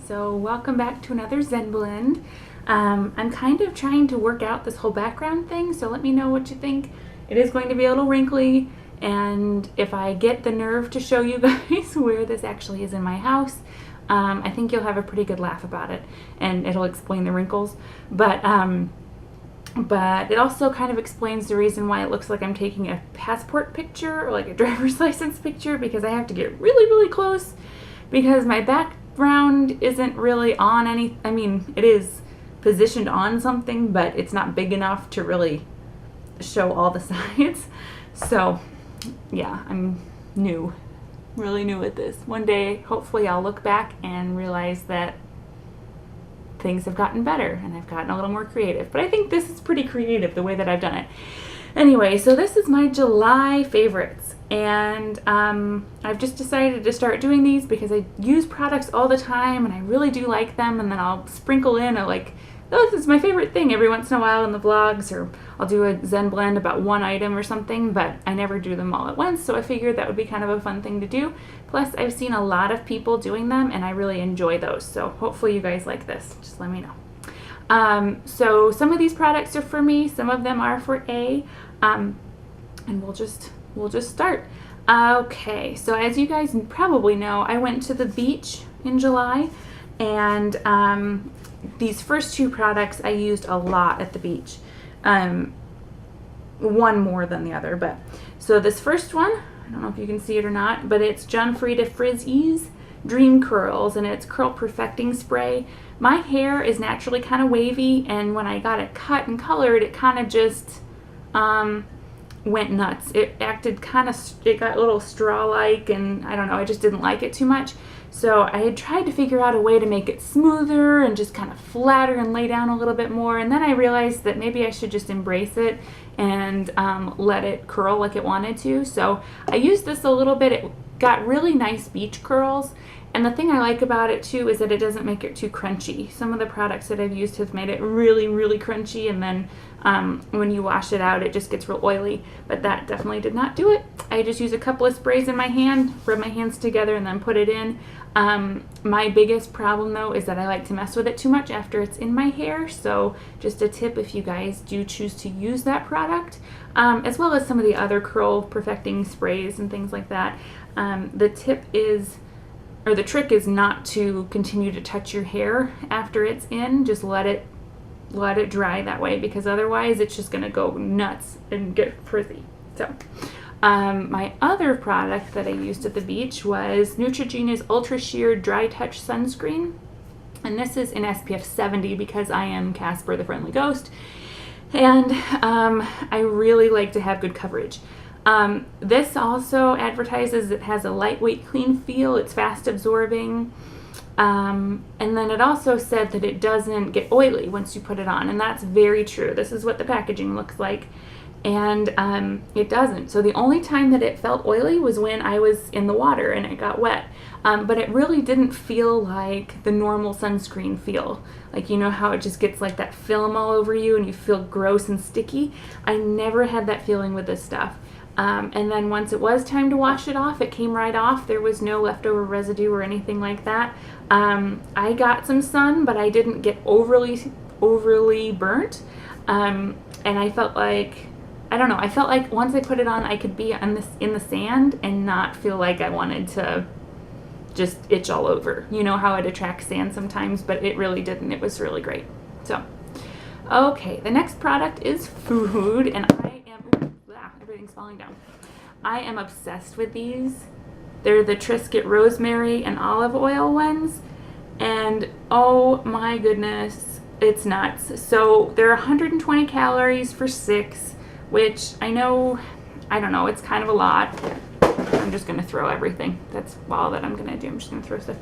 So welcome back to another Zen Blend. I'm kind of trying to work out this whole background thing, so let me know what you think. It is going to be a little wrinkly, and if I get the nerve to show you guys where this actually is in my house, I think you'll have a pretty good laugh about it, and it'll explain the wrinkles. But it also kind of explains the reason why it looks like I'm taking a passport picture or like a driver's license picture, because I have to get really, really close because my background isn't really on any, I mean, it is positioned on something, but it's not big enough to really show all the sides. So yeah, I'm really new at this. One day, hopefully I'll look back and realize that things have gotten better and I've gotten a little more creative. But I think this is pretty creative the way that I've done it. Anyway, so this is my July favorites, and I've just decided to start doing these because I use products all the time and I really do like them, and then I'll sprinkle in a like, oh, this is my favorite thing every once in a while in the vlogs, or I'll do a Zen blend about one item or something, but I never do them all at once, so I figured that would be kind of a fun thing to do. Plus, I've seen a lot of people doing them and I really enjoy those, so hopefully you guys like this. Just let me know. So some of these products are for me, some of them are for A, and we'll just start. Okay, so as you guys probably know, I went to the beach in July, and these first two products I used a lot at the beach. One more than the other, but so this first one, I don't know if you can see it or not, but it's John Frieda Frizz Ease Dream Curls, and it's curl perfecting spray. My hair is naturally kind of wavy, and when I got it cut and colored, it kind of just went nuts. It acted kind of, it got a little straw-like, and I don't know, I just didn't like it too much. So I had tried to figure out a way to make it smoother and just kind of flatter and lay down a little bit more, and then I realized that maybe I should just embrace it and let it curl like it wanted to. So I used this a little bit. It got really nice beach curls, and the thing I like about it too is that it doesn't make it too crunchy. Some of the products that I've used have made it really, really crunchy, and then when you wash it out, it just gets real oily, but that definitely did not do it. I just use a couple of sprays in my hand, rub my hands together, and then put it in. My biggest problem though is that I like to mess with it too much after it's in my hair, so just a tip if you guys do choose to use that product, as well as some of the other curl perfecting sprays and things like that. The trick is not to continue to touch your hair after it's in. Just let it dry that way, because otherwise it's just gonna go nuts and get frizzy. So my other product that I used at the beach was Neutrogena's Ultra Sheer Dry Touch Sunscreen, and this is in SPF 70 because I am Casper the Friendly Ghost, and I really like to have good coverage. This also advertises it has a lightweight, clean feel, it's fast absorbing, and then it also said that it doesn't get oily once you put it on, and that's very true. This is what the packaging looks like, and it doesn't. So the only time that it felt oily was when I was in the water and it got wet, but it really didn't feel like the normal sunscreen feel. Like, you know how it just gets like that film all over you and you feel gross and sticky? I never had that feeling with this stuff. And then once it was time to wash it off, it came right off. There was no leftover residue or anything like that. I got some sun, but I didn't get overly burnt. And I felt like, I don't know, I felt like once I put it on, I could be in the sand and not feel like I wanted to just itch all over. You know how it attracts sand sometimes, but it really didn't. It was really great. So, okay, the next product is food, and everything's falling down. I am obsessed with these. They're the Triscuit rosemary and olive oil ones, and oh my goodness, it's nuts. So they're 120 calories for 6, which I know, I don't know, it's kind of a lot. I'm just gonna throw everything. That's all that I'm gonna do. I'm just gonna throw stuff.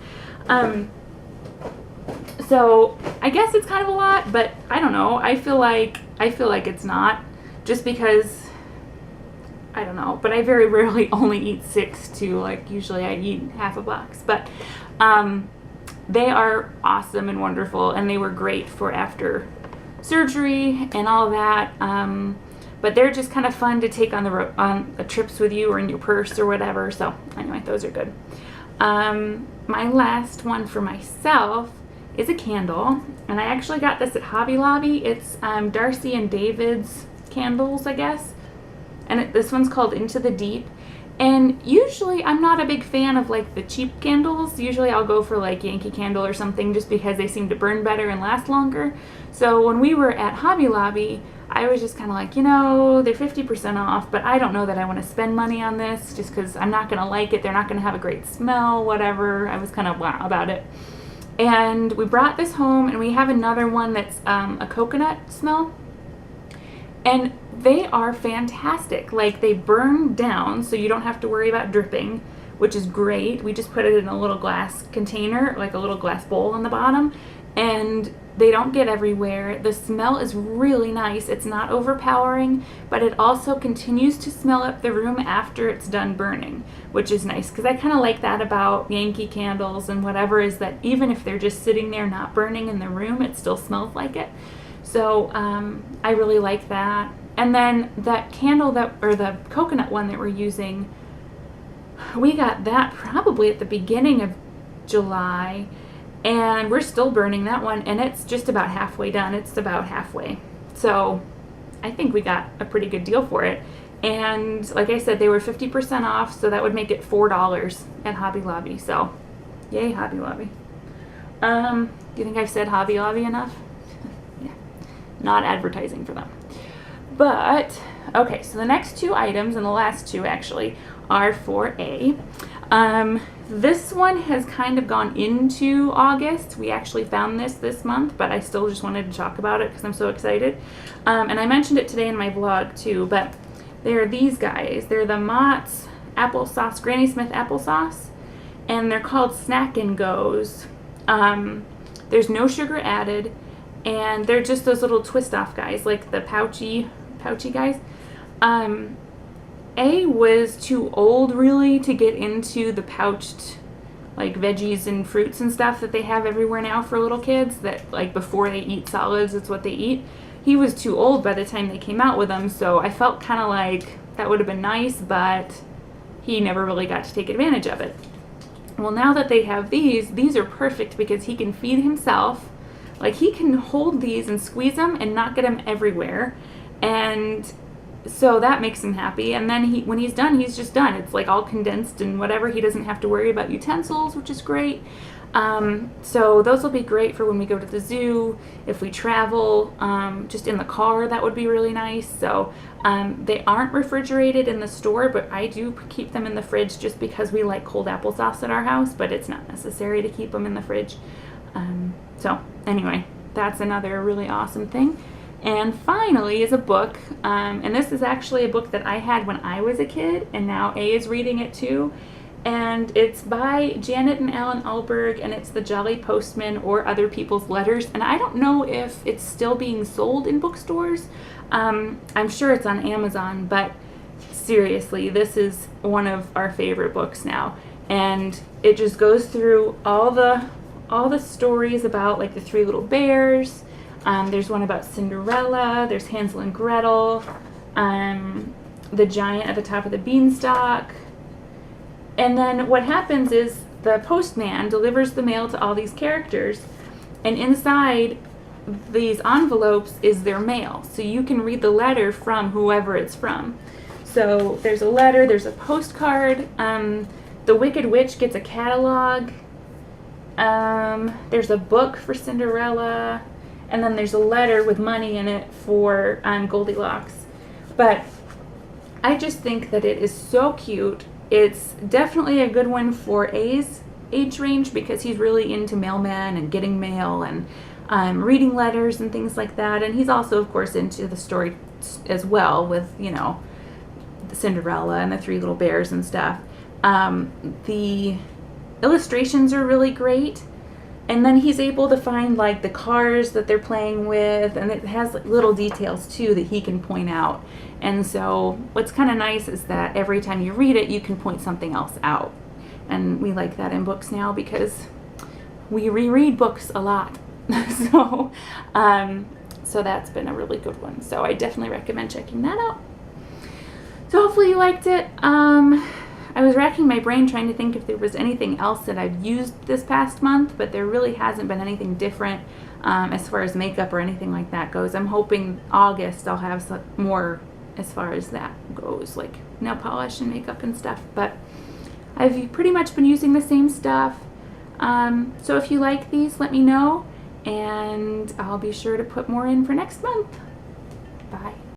So I guess it's kind of a lot, but I don't know. I feel like it's not, just because I don't know, but I very rarely only eat 6 too. Like usually I eat half a box, but they are awesome and wonderful, and they were great for after surgery and all that. But they're just kind of fun to take on the trips with you or in your purse or whatever. So anyway, those are good. My last one for myself is a candle, and I actually got this at Hobby Lobby. It's Darcy and David's candles, I guess, and this one's called Into the Deep. And usually I'm not a big fan of like the cheap candles. Usually I'll go for like Yankee Candle or something just because they seem to burn better and last longer. So when we were at Hobby Lobby, I was just kind of like, you know, they're 50% off, but I don't know that I want to spend money on this just because I'm not going to like it. They're not going to have a great smell, whatever. I was kind of wow about it. And we brought this home, and we have another one that's a coconut smell. And they are fantastic. Like, they burn down, so you don't have to worry about dripping, which is great. We just put it in a little glass container, like a little glass bowl on the bottom, and they don't get everywhere. The smell is really nice. It's not overpowering, but it also continues to smell up the room after it's done burning, which is nice, because I kind of like that about Yankee candles and whatever, is that even if they're just sitting there not burning in the room, it still smells like it. So I really like that. And then that candle or the coconut one that we're using, we got that probably at the beginning of July, and we're still burning that one, and it's just about halfway done. It's about halfway. So I think we got a pretty good deal for it. And like I said, they were 50% off, so that would make it $4 at Hobby Lobby. So yay, Hobby Lobby. Do you think I've said Hobby Lobby enough? Yeah, not advertising for them. But, okay, so the next two items, and the last two actually, are for A. This one has kind of gone into August. We actually found this month, but I still just wanted to talk about it because I'm so excited. And I mentioned it today in my vlog too, but they're these guys. They're the Mott's applesauce, Granny Smith applesauce, and they're called Snack and Goes. There's no sugar added, and they're just those little twist off guys, like the pouchy guys. A was too old really to get into the pouched like veggies and fruits and stuff that they have everywhere now for little kids, that like before they eat solids, it's what they eat. He was too old by the time they came out with them, so I felt kind of like that would have been nice, but he never really got to take advantage of it. Well, now that they have these are perfect because he can feed himself. Like, he can hold these and squeeze them and not get them everywhere. And so that makes him happy. And then when he's done, he's just done. It's like all condensed and whatever. He doesn't have to worry about utensils, which is great. So those will be great for when we go to the zoo, if we travel, just in the car, that would be really nice. So they aren't refrigerated in the store, but I do keep them in the fridge just because we like cold applesauce at our house, but it's not necessary to keep them in the fridge. So anyway, that's another really awesome thing. And finally is a book, and this is actually a book that I had when I was a kid, and now A is reading it too. And it's by Janet and Alan Alberg, and it's The Jolly Postman or Other People's Letters. And I don't know if it's still being sold in bookstores. I'm sure it's on Amazon, but seriously, this is one of our favorite books now. And it just goes through all the stories about like the three little bears. There's one about Cinderella, there's Hansel and Gretel, the giant at the top of the beanstalk. And then what happens is the postman delivers the mail to all these characters, and inside these envelopes is their mail. So you can read the letter from whoever it's from. So there's a letter, there's a postcard, the Wicked Witch gets a catalog, there's a book for Cinderella, and then there's a letter with money in it for Goldilocks. But I just think that it is so cute. It's definitely a good one for A's age range because he's really into mailmen and getting mail and reading letters and things like that. And he's also, of course, into the story as well with, you know, the Cinderella and the three little bears and stuff. The illustrations are really great. And then he's able to find like the cars that they're playing with, and it has like, little details too that he can point out. And so what's kind of nice is that every time you read it, you can point something else out. And we like that in books now because we reread books a lot. So that's been a really good one. So I definitely recommend checking that out. So hopefully you liked it. I was racking my brain trying to think if there was anything else that I've used this past month, but there really hasn't been anything different as far as makeup or anything like that goes. I'm hoping August I'll have some more as far as that goes, like nail polish and makeup and stuff, but I've pretty much been using the same stuff. So if you like these, let me know, and I'll be sure to put more in for next month. Bye.